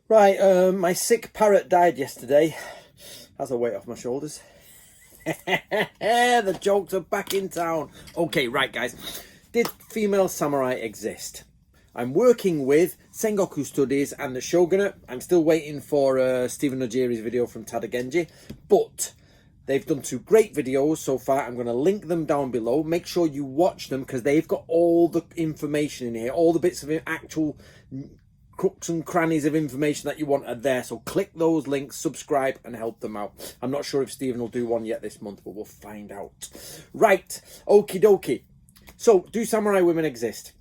Right, my sick parrot died yesterday. That's a weight off my shoulders. The jokes are back in town. Okay, right, guys. Did female samurai exist? I'm working with Sengoku Studies and the Shogunate. I'm still waiting for Stephen Nojiri's video from Tadagenji, but they've done two great videos so far. I'm going to link them down below. Make sure you watch them because they've got all the information in here, all the bits of actual crooks and crannies of information that you want are there. So click those links, subscribe, and help them out. I'm not sure if Stephen will do one yet this month, but we'll find out. Right, okie dokie. So, do samurai women exist?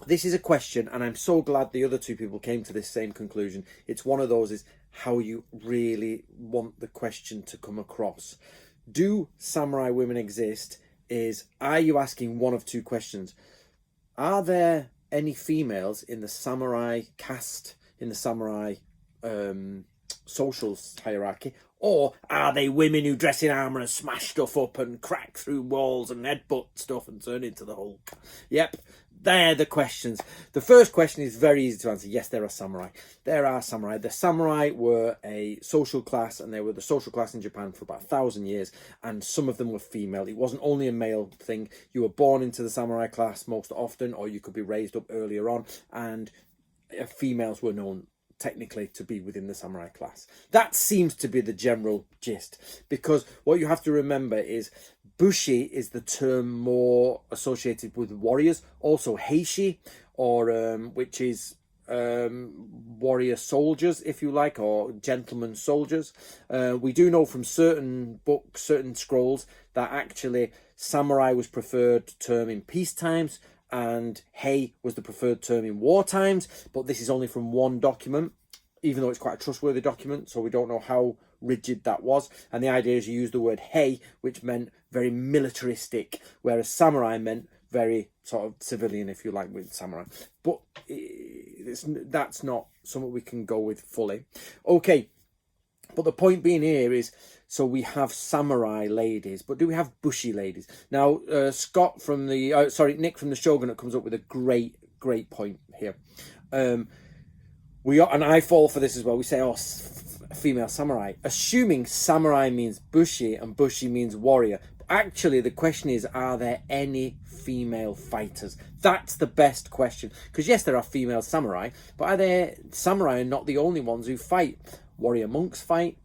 This is a question, and I'm so glad the other two people came to this same conclusion. It's one of those is how you really want the question to come across. Do samurai women exist? Are you asking one of two questions? Are there any females in the samurai caste, in the samurai social hierarchy, or are they women who dress in armour and smash stuff up and crack through walls and headbutt stuff and turn into the Hulk? Yep, they're the questions. The first question is very easy to answer. Yes, there are samurai. There are samurai. The samurai were a social class, and they were the social class in Japan for about 1,000 years, and some of them were female. It wasn't only a male thing. You were born into the samurai class most often, or you could be raised up earlier on, and females were known technically to be within the samurai class. That seems to be the general gist, because what you have to remember is bushi is the term more associated with warriors, also heishi, or which is warrior soldiers, if you like, or gentleman soldiers. We do know from certain books, certain scrolls, that actually samurai was preferred term in peace times, and hei was the preferred term in war times, but this is only from one document, even though it's quite a trustworthy document, so we don't know how rigid that was. And the idea is you use the word hei, which meant very militaristic, whereas samurai meant very sort of civilian, if you like, with samurai. But that's not something we can go with fully. Okay, but the point being here is, so we have samurai ladies, but do we have bushi ladies? Now, Nick from the Shogunate comes up with a great point here. And I fall for this as well. We say, oh, female samurai, assuming samurai means bushi and bushi means warrior. Actually, the question is, are there any female fighters? That's the best question. Because yes, there are female samurai, but are there samurai not the only ones who fight? Warrior monks fight,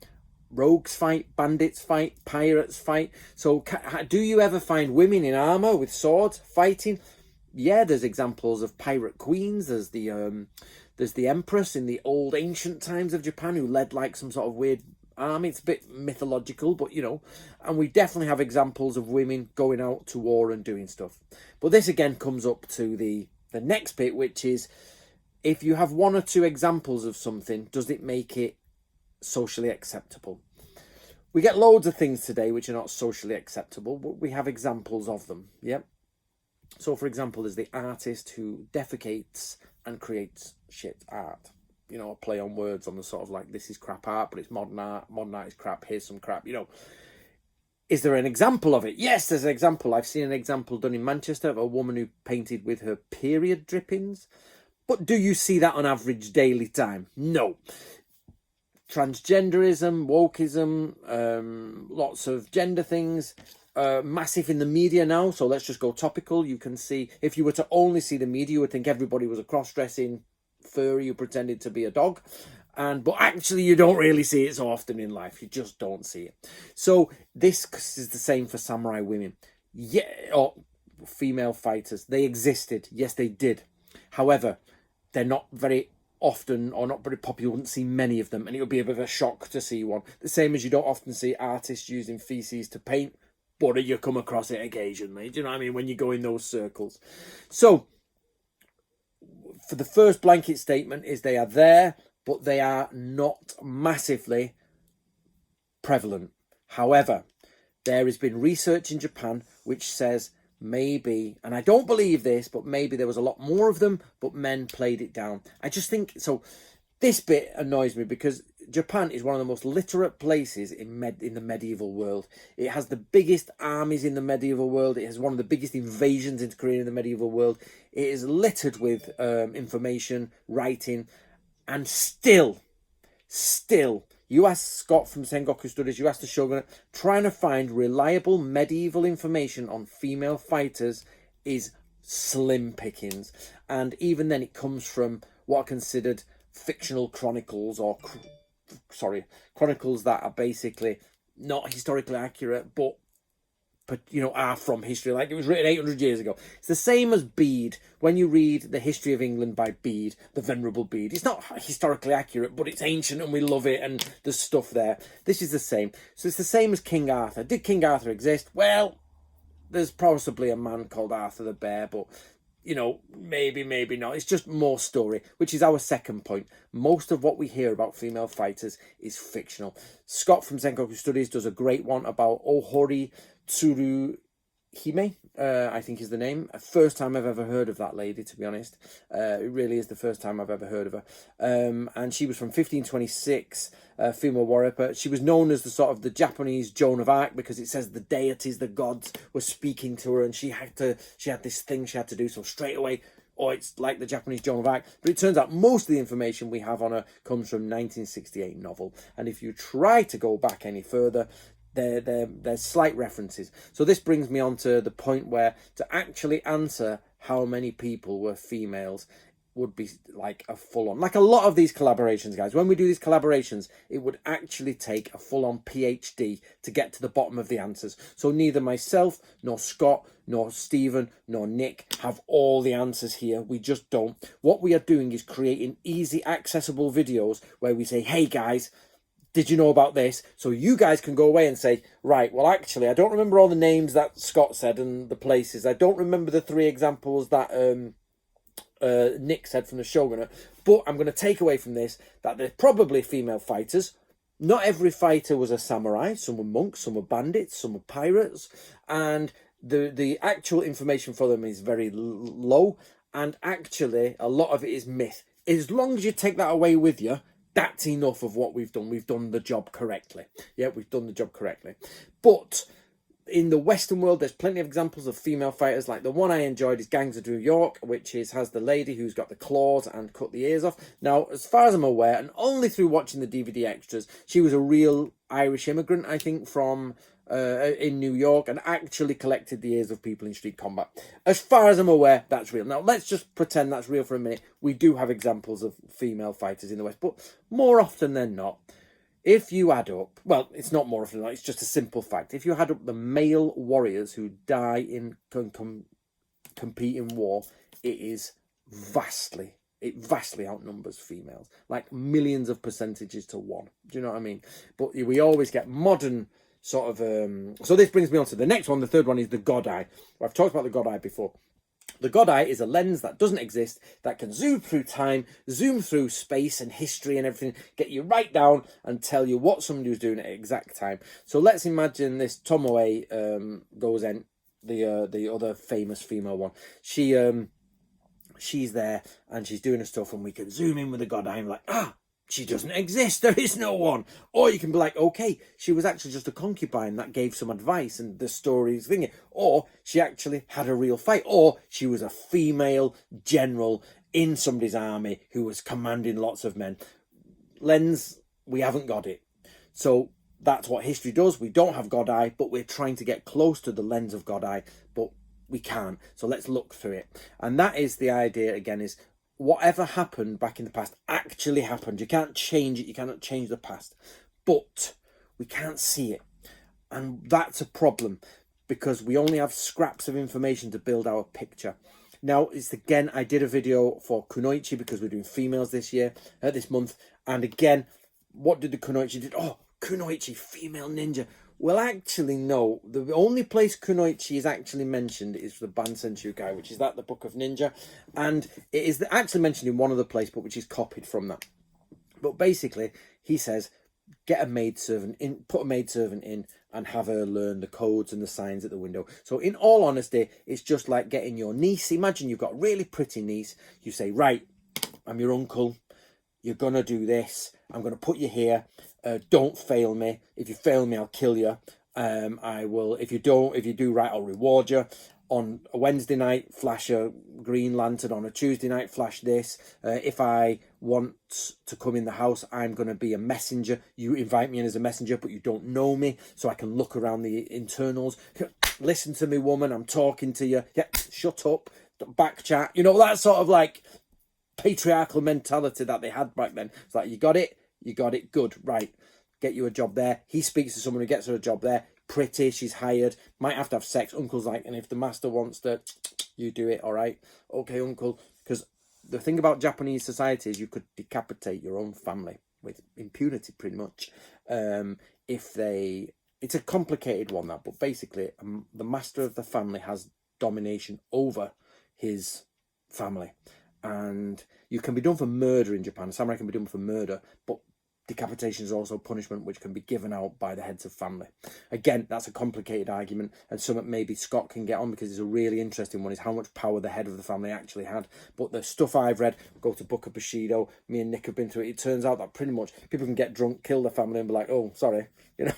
rogues fight, bandits fight, pirates fight. So do you ever find women in armor with swords fighting? Yeah, there's examples of pirate queens. There's the empress in the old ancient times of Japan who led like some sort of weird army. It's a bit mythological, but you know, and we definitely have examples of women going out to war and doing stuff. But this again comes up to the next bit, which is, if you have one or two examples of something, does it make it socially acceptable? We get loads of things today which are not socially acceptable, but we have examples of them. Yep. So for example, there's the artist who defecates and creates shit art. You know, a play on words on the sort of like, this is crap art, but it's modern art. Modern art is crap. Here's some crap. You know, is there an example of it? Yes, there's an example. I've seen an example done in Manchester of a woman who painted with her period drippings. But do you see that on average daily time? No. Transgenderism, wokeism, lots of gender things, massive in the media now. So let's just go topical. You can see, if you were to only see the media, you would think everybody was a cross-dressing furry who pretended to be a dog. But actually you don't really see it so often in life. You just don't see it. So this is the same for samurai women. Yeah, or female fighters. They existed. Yes, they did. However, they're not very often, or not very popular. You wouldn't see many of them, and it would be a bit of a shock to see one. The same as you don't often see artists using feces to paint, but you come across it occasionally. Do you know what I mean? When you go in those circles. So, for the first blanket statement is they are there, but they are not massively prevalent. However, there has been research in Japan which says maybe, and I don't believe this, but maybe there was a lot more of them, but men played it down. I just think, so this bit annoys me because Japan is one of the most literate places in the medieval world. It has the biggest armies in the medieval world. It has one of the biggest invasions into Korea in the medieval world. It is littered with information, writing, and still Still, you ask Scott from Sengoku Studies, you ask the Shogunate, trying to find reliable medieval information on female fighters is slim pickings. And even then, it comes from what are considered fictional chronicles, or chronicles that are basically not historically accurate, but are from history, like it was written 800 years ago. It's the same as Bede. When you read The History of England by Bede, the Venerable Bede, it's not historically accurate, but it's ancient and we love it, and there's stuff there. This is the same. So it's the same as King Arthur. Did King Arthur exist? Well, there's possibly a man called Arthur the Bear, but maybe not. It's just more story, which is our second point. Most of what we hear about female fighters is fictional. Scott from Sengoku Studies does a great one about Ohori Tsuruhime, I think is the name. First time I've ever heard of that lady, to be honest. It really is the first time I've ever heard of her. And she was from 1526, female warrior. But she was known as the Japanese Joan of Arc, because it says the deities, the gods, were speaking to her, and she had this thing she had to do. So straight away, it's like the Japanese Joan of Arc. But it turns out most of the information we have on her comes from 1968 novel. And if you try to go back any further, there's slight references. So this brings me on to the point where to actually answer how many people were females would be like a full-on, like a lot of these collaborations, guys. When we do these collaborations, it would actually take a full-on PhD to get to the bottom of the answers. So neither myself, nor Scott, nor Stephen, nor Nick have all the answers here. We just don't. What we are doing is creating easy, accessible videos where we say, hey guys, did you know about this? So you guys can go away and say, right, well, actually, I don't remember all the names that Scott said and the places. I don't remember the 3 examples that Nick said from the Shogunate. But I'm going to take away from this that they're probably female fighters. Not every fighter was a samurai. Some were monks, some were bandits, some were pirates. And the actual information for them is very low. And actually, a lot of it is myth. As long as you take that away with you, that's enough of what we've done. We've done the job correctly. Yeah, we've done the job correctly. But in the Western world, there's plenty of examples of female fighters. Like the one I enjoyed is Gangs of New York, which has the lady who's got the claws and cut the ears off. Now, as far as I'm aware, and only through watching the DVD extras, she was a real Irish immigrant, I think, from in New York, and actually collected the ears of people in street combat. As far as I'm aware, that's real. Now, let's just pretend that's real for a minute. We do have examples of female fighters in the West, but more often than not, if you add up, well, it's not more often than not, it's just a simple fact. If you add up the male warriors who die in compete in war, it vastly outnumbers females, like millions of percentages to 1. Do you know what I mean? But we always get modern sort of so this brings me on to the next one. The third one is the God Eye. I've talked about the God Eye before. The God Eye is a lens that doesn't exist, that can zoom through time, zoom through space and history and everything, get you right down and tell you what somebody was doing at exact time. So let's imagine this Tomoe Gozen, the other famous female one. She's there and she's doing her stuff, and we can zoom in with the God Eye and like, she doesn't exist, there is no one. Or you can be like, okay, she was actually just a concubine that gave some advice and the story's thingy. Or she actually had a real fight. Or she was a female general in somebody's army who was commanding lots of men. Lens, we haven't got it. So that's what history does. We don't have God Eye, but we're trying to get close to the lens of God Eye, but we can't. So let's look through it. And that is the idea, again, is whatever happened back in the past actually happened. You can't change it. You cannot change the past. But we can't see it. And that's a problem, because we only have scraps of information to build our picture. Now, it's again, I did a video for kunoichi because we're doing females this month. And again, what did the kunoichi do? Oh, kunoichi, female ninja. Well, actually, no. The only place kunoichi is actually mentioned is the Bansen Shukai, which is the Book of Ninja. And it is actually mentioned in one other place, but which is copied from that. But basically, he says, get a maidservant in, put a maidservant in, and have her learn the codes and the signs at the window. So in all honesty, it's just like getting your niece. Imagine you've got a really pretty niece. You say, right, I'm your uncle. You're going to do this. I'm going to put you here. Don't fail me. If you fail me, I'll kill you. I will. If you do right, I'll reward you. On a Wednesday night, flash a green lantern. On a Tuesday night, flash this. If I wants to come in the house, I'm going to be a messenger. You invite me in as a messenger, but you don't know me, so I can look around the internals. Listen to me, woman, I'm talking to you. Yeah, shut up, back chat. You know, that sort of like patriarchal mentality that they had back then. It's like, you got it, good, right, get you a job there. He speaks to someone who gets her a job there. Pretty, she's hired, might have to have sex. Uncle's like, and if the master wants to, you do it, all right, okay, uncle. Because the thing about Japanese society is you could decapitate your own family with impunity, pretty much. It's a complicated one, that, but basically the master of the family has domination over his family, and you can be done for murder in Japan. Samurai can be done for murder, but decapitation is also punishment which can be given out by the heads of family. Again, that's a complicated argument, and something maybe Scott can get on, because it's a really interesting one, is how much power the head of the family actually had. But the stuff I've read, go to Book of Bushido, me and Nick have been through it, it turns out that pretty much people can get drunk, kill their family, and be like, oh, sorry, you know,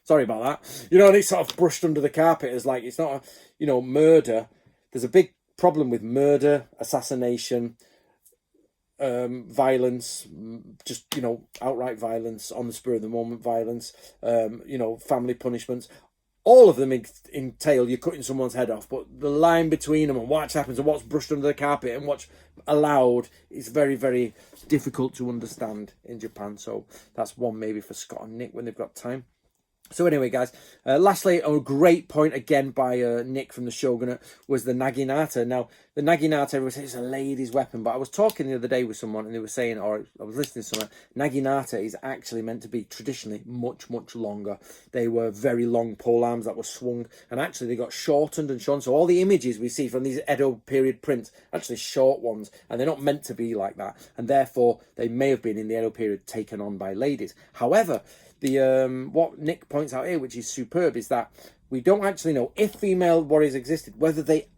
sorry about that. You know, and it's sort of brushed under the carpet as like, it's not a, you know, murder. There's a big problem with murder, assassination, violence, just, you know, outright violence, on the spur of the moment violence, you know, family punishments. All of them entail you're cutting someone's head off, but the line between them and what happens and what's brushed under the carpet and what's allowed is very, very difficult to understand in Japan. So that's one maybe for Scott and Nick when they've got time. So anyway, guys, lastly, a great point again by Nick from the Shogunate was the naginata. Now, the naginata, everyone says it's a lady's weapon, but I was talking the other day with someone and they were saying, or I was listening to someone, naginata is actually meant to be traditionally much, much longer. They were very long pole arms that were swung, and actually they got shortened and shortened. So all the images we see from these Edo period prints, actually short ones, and they're not meant to be like that. And therefore, they may have been in the Edo period taken on by ladies. However, what Nick points out here, which is superb, is that we don't actually know if female warriors existed, whether they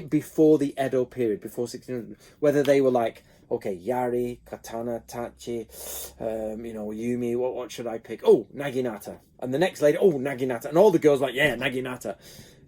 before the Edo period, before 1600, whether they were like, okay, yari, katana, tachi, you know, yumi, what should I pick? Oh, naginata. And the next lady, oh, naginata. And all the girls like, yeah, naginata.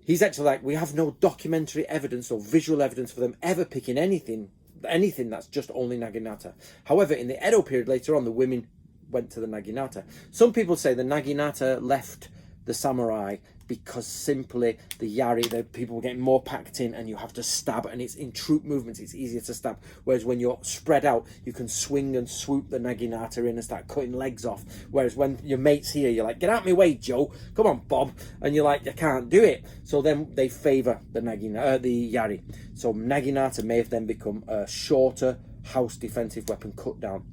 He's actually like, we have no documentary evidence or visual evidence for them ever picking anything that's just only naginata. However, in the Edo period later on, the women went to the naginata. Some people say the naginata left the samurai because simply the yari, the people were getting more packed in and you have to stab, and it's in troop movements, it's easier to stab, whereas when you're spread out you can swing and swoop the naginata in and start cutting legs off, whereas when your mate's here you're like, get out my way, Joe, come on, Bob, and you're like, you can't do it. So then they favor the the yari. So naginata may have then become a shorter house defensive weapon, cut down.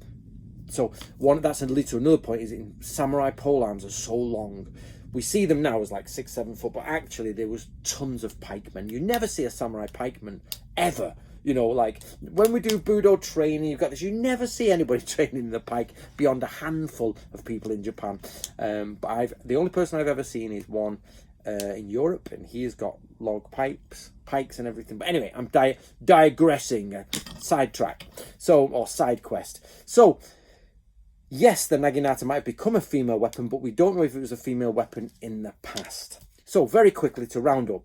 So that's a lead to another point, is in samurai pole arms are so long. We see them now as like 6-7 foot, but actually there was tons of pikemen. You never see a samurai pikeman ever. You know, like when we do Budo training, you've got this, you never see anybody training the pike beyond a handful of people in Japan. But the only person I've ever seen is one in Europe, and he's got log pikes and everything. But anyway, I'm digressing, sidetrack. Or side quest. So, yes, the naginata might have become a female weapon, but we don't know if it was a female weapon in the past. So, very quickly to round up,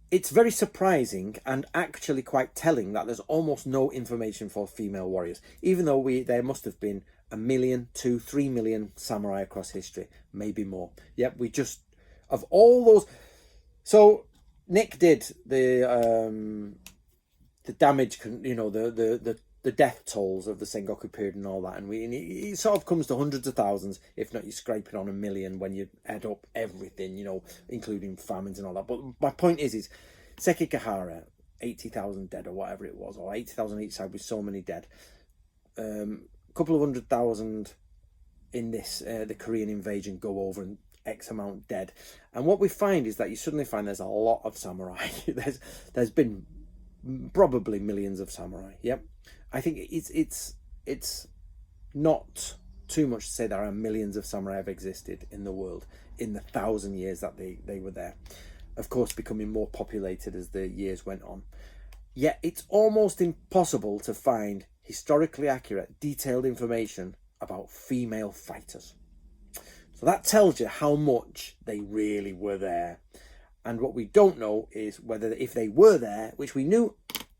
it's very surprising and actually quite telling that there's almost no information for female warriors, even though there must have been 1 million, 2, 3 million samurai across history, maybe more. Yep, we just, of all those. So, Nick did the damage, you know, the death tolls of the Sengoku period and all that, and it sort of comes to hundreds of thousands, if not you're scraping on 1 million when you add up everything, you know, including famines and all that. But my point is Sekigahara, 80,000 dead or whatever it was, or 80,000 each side with so many dead. Couple of 100,000 in this the Korean invasion go over, and X amount dead. And what we find is that you suddenly find there's a lot of samurai. there's been probably millions of samurai. Yep. I think it's not too much to say there are millions of samurai have existed in the world in the 1,000 years that they were there. Of course, becoming more populated as the years went on. Yet it's almost impossible to find historically accurate, detailed information about female fighters. So that tells you how much they really were there. And what we don't know is whether, if they were there, which we knew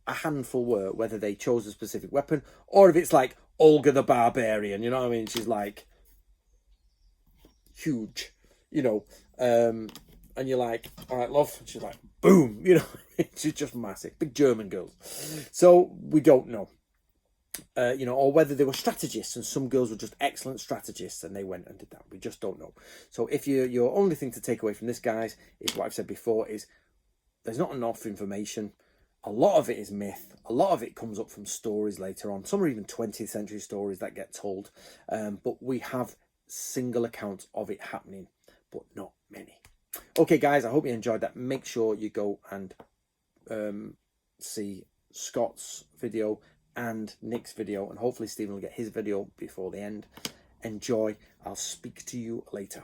a handful were, whether they chose a specific weapon or if it's like Olga the Barbarian, you know what I mean? She's like huge, you know, and you're like, all right, love. And she's like, boom, you know, she's just massive, big German girls. So we don't know. You know, or whether they were strategists and some girls were just excellent strategists and they went and did that. We just don't know. So if your only thing to take away from this, guys, is what I've said before, is there's not enough information. A lot of it is myth. A lot of it comes up from stories later on. Some are even 20th century stories that get told. But we have single accounts of it happening, but not many. Okay, guys, I hope you enjoyed that. Make sure you go and see Scott's video and Nick's video, and hopefully Stephen will get his video before the end. Enjoy. I'll speak to you later.